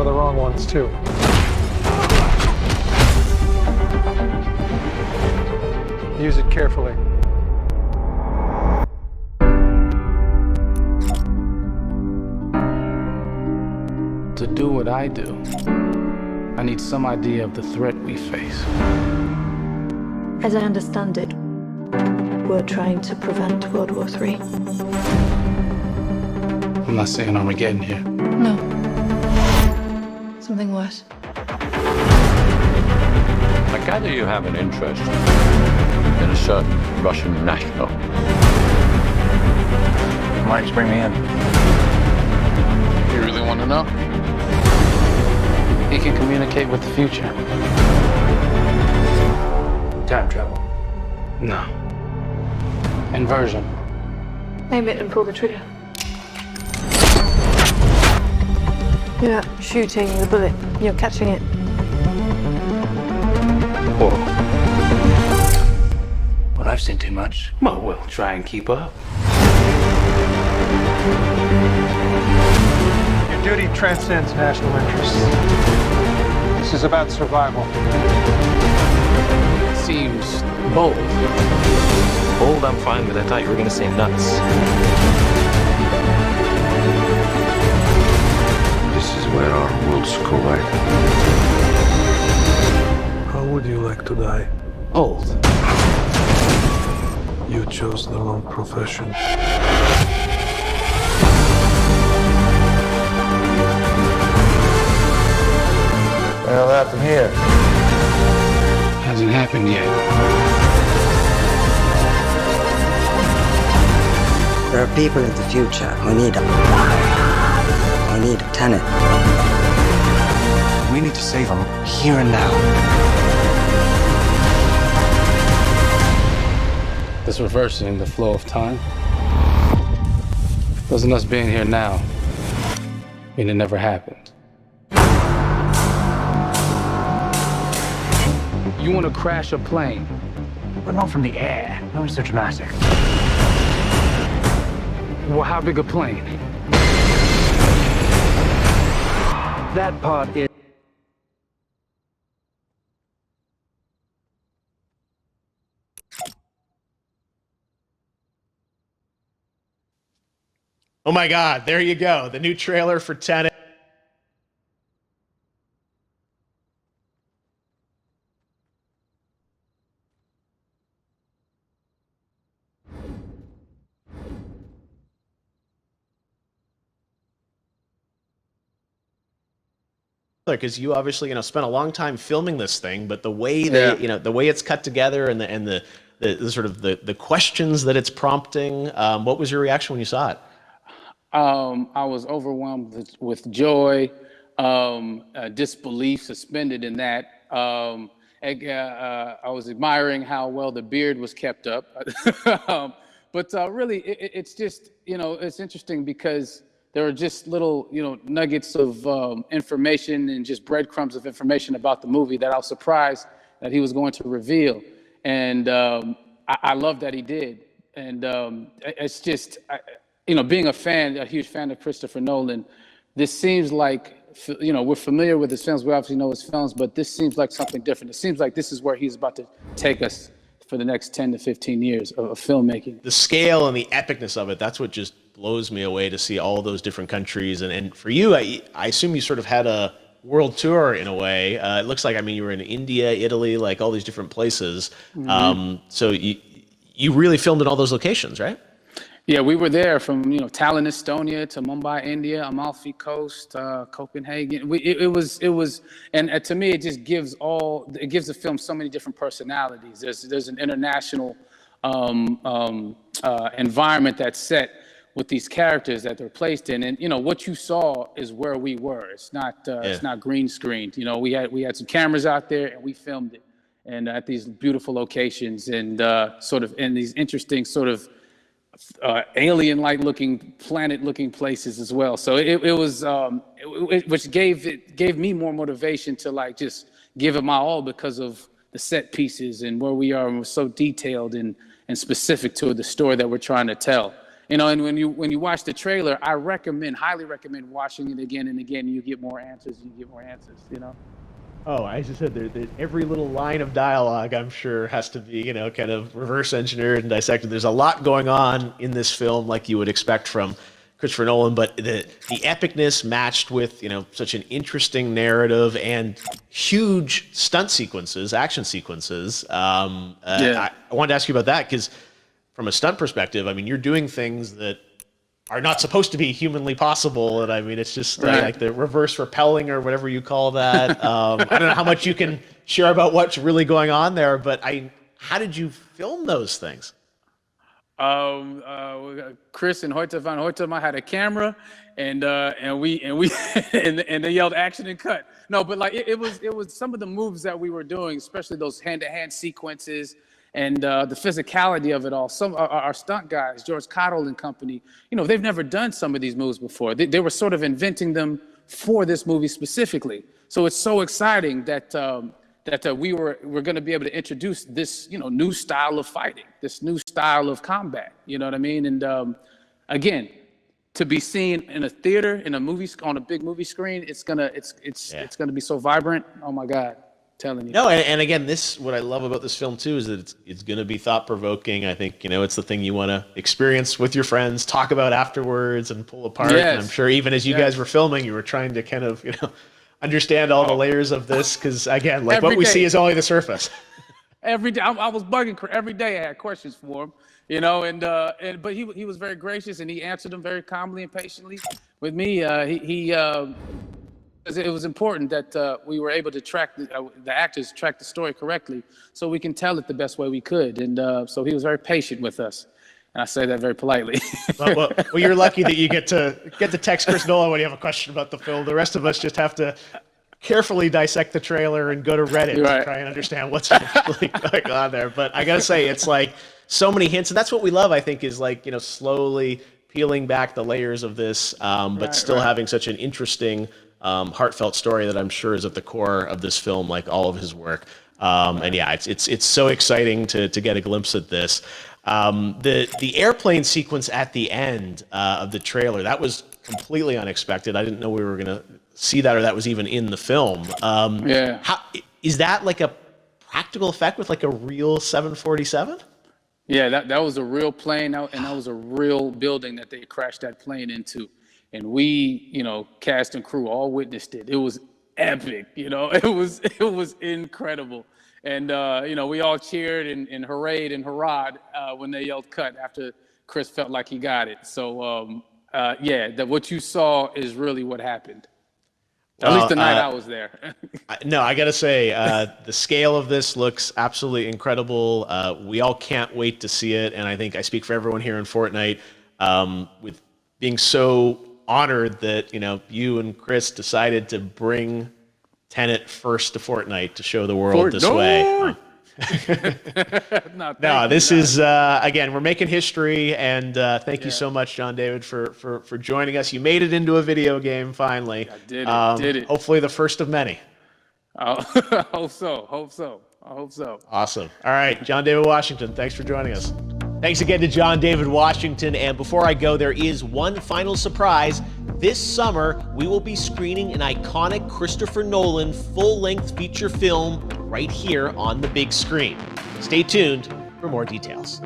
of the wrong ones, too. Use it carefully. To do what I do, I need some idea of the threat we face. As I understand it, we're trying to prevent World War III. I'm not saying Armageddon here. No. Something worse. I gather you have an interest in a certain Russian national. Why don't you bring me in? You really want to know? He can communicate with the future. Time travel. No. Inversion. Aim it and pull the trigger. You're not shooting the bullet, you're catching it. Whoa. Well, I've seen too much. Well, we'll try and keep up. Your duty transcends national interests. This is about survival. Seems bold. Bold, I'm fine with. I thought you were going to say nuts. This is where our worlds collide. How would you like to die? Old. You chose the wrong profession. Well, that's here. Hasn't happened yet. There are people in the future who need a tenet. We need to save them here and now. This reversing the flow of time. Doesn't us being here now mean it never happened? You want to crash a plane? But not from the air. No, it's so dramatic. Well, how big a plane? That part is... Oh my God, there you go. The new trailer for Tenet. Because you obviously, spent a long time filming this thing, but the way the way it's cut together and the sort of the questions that it's prompting, what was your reaction when you saw it? I was overwhelmed with joy, disbelief, suspended in that. I was admiring how well the beard was kept up. But really, it's just, it's interesting because there are just little, nuggets of information and just breadcrumbs of information about the movie that I was surprised that he was going to reveal. And I love that he did. And it's just, being a huge fan of Christopher Nolan, this seems like, we're familiar with his films. We obviously know his films, but this seems like something different. It seems like this is where he's about to take us for the next 10 to 15 years of filmmaking. The scale and the epicness of it, that's what just blows me away, to see all those different countries. And for you, I assume you sort of had a world tour in a way. It looks like, you were in India, Italy, like all these different places. Mm-hmm. So you really filmed in all those locations, right? Yeah, we were there from Tallinn, Estonia, to Mumbai, India, Amalfi Coast, Copenhagen. It was, and to me, it just gives the film so many different personalities. There's an international environment that's set with these characters that they're placed in, and what you saw is where we were. It's not green screened. We had some cameras out there and we filmed it, and at these beautiful locations and sort of in these interesting sort of alien-like looking, planet-looking places as well. So it was, which gave me more motivation to just give it my all, because of the set pieces and where we are, and we're so detailed and specific to the story that we're trying to tell. You know, and when you watch the trailer, I highly recommend watching it again and again. You get more answers. You know. Oh, as I said, every little line of dialogue, I'm sure, has to be, you know, kind of reverse engineered and dissected. There's a lot going on in this film, like you would expect from Christopher Nolan, but the epicness matched with, you know, such an interesting narrative and huge stunt sequences, action sequences. I wanted to ask you about that because, from a stunt perspective, I mean, you're doing things that are not supposed to be humanly possible, and I mean, it's just like the reverse rappelling or whatever you call that. I don't know how much you can share about what's really going on there, but how did you film those things? Chris and Hoyte van Hoytema had a camera, and they yelled action and cut. No, but like it was some of the moves that we were doing, especially those hand-to-hand sequences. And the physicality of it all. Some our stunt guys, George Cottle and company, you know, they've never done some of these moves before. They were sort of inventing them for this movie specifically. So it's so exciting that we're going to be able to introduce this, you know, new style of fighting, this new style of combat. You know what I mean? And again, to be seen in a theater, in a movie, on a big movie screen, it's gonna be so vibrant. Oh my God. Telling you. No, and again, what I love about this film too is that it's going to be thought provoking. I think, you know, it's the thing you want to experience with your friends, talk about afterwards, and pull apart. Yes. And I'm sure even as you guys were filming, you were trying to kind of, you know, understand all the layers of this because, again, like what we see is only the surface. Every day, I was bugging every day. I had questions for him, you know, but he was very gracious and he answered them very calmly and patiently with me. It was important that we were able to track the actors track the story correctly, so we can tell it the best way we could. And so he was very patient with us, and I say that very politely. well, you're lucky that you get to text Chris Nolan when you have a question about the film. The rest of us just have to carefully dissect the trailer and go to Reddit to try and understand what's actually going on there. But I gotta say, it's like so many hints, and that's what we love. I think is like, you know, slowly peeling back the layers of this, but still having such an interesting. Heartfelt story that I'm sure is at the core of this film, like all of his work. And yeah, it's so exciting to get a glimpse at this. The airplane sequence at the end of the trailer, that was completely unexpected. I didn't know we were gonna see that, or that was even in the film. Is that like a practical effect with like a real 747? Yeah, that was a real plane, and that was a real building that they crashed that plane into. And we, you know, cast and crew all witnessed it. It was epic, you know. It was incredible. And you know, we all cheered and hurrayed and hurrahed when they yelled cut after Chris felt like he got it. So that what you saw is really what happened. At least the night I was there. No, I gotta say, the scale of this looks absolutely incredible. We all can't wait to see it, and I think I speak for everyone here in Fortnite with being so honored that, you know, you and Chris decided to bring Tenet first to Fortnite to show the world this way. No, this is again, we're making history, and thank you so much, John David, for joining us. You made it into a video game finally. I did it. Hopefully the first of many. I hope so. Awesome. All right, John David Washington, thanks for joining us. Thanks again to John David Washington. And before I go, there is one final surprise. This summer, we will be screening an iconic Christopher Nolan full-length feature film right here on the big screen. Stay tuned for more details.